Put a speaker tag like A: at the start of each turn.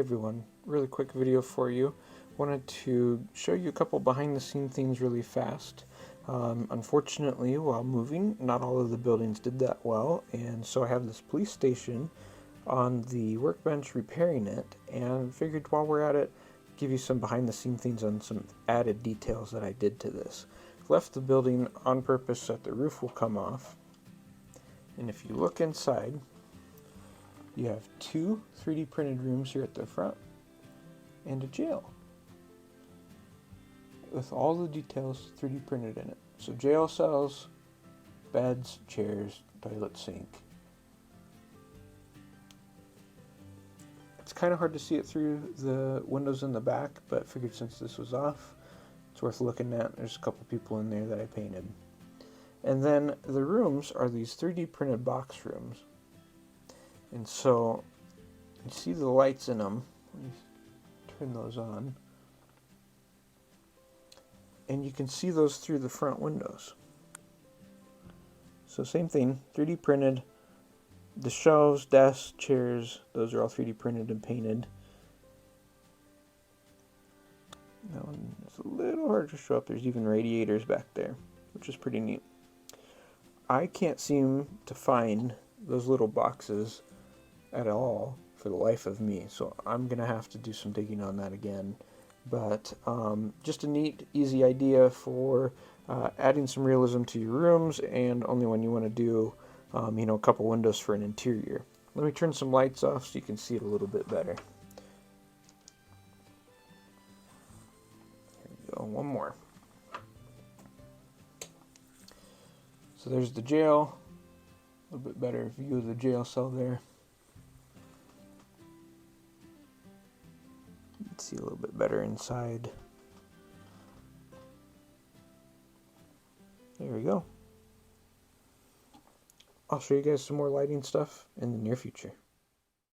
A: everyone, really quick video for you. Wanted to show you a couple behind the scene things really fast. Unfortunately, while moving, not all of the buildings did that well, and so I have this police station on the workbench repairing it, and figured while we're at it, give you some behind the scene things on some added details that I did to this. Left the building on purpose so that the roof will come off, and if you look inside, you have two 3D printed rooms here at the front and a jail with all the details 3D printed in it. So jail cells, beds, chairs, toilet, sink. It's kind of hard to see it through the windows in the back, but figured since this was off, it's worth looking at. There's a couple people in there that I painted. And then the rooms are these 3D printed box rooms. And so you see the lights in them. Let me turn those on. And you can see those through the front windows. So same thing, 3D printed. The shelves, desks, chairs, those are all 3D printed and painted. That one is a little hard to show up. There's even radiators back there, which is pretty neat. I can't seem to find those little boxes at all for the life of me, so I'm gonna have to do some digging on that again. But just a neat, easy idea for adding some realism to your rooms, and only when you want to do a couple windows for an interior. Let me turn some lights off so you can see it a little bit better. Here we go, one more. So there's the jail, a little bit better view of the jail cell there. You can see a little bit better inside. There we go. I'll show you guys some more lighting stuff in the near future.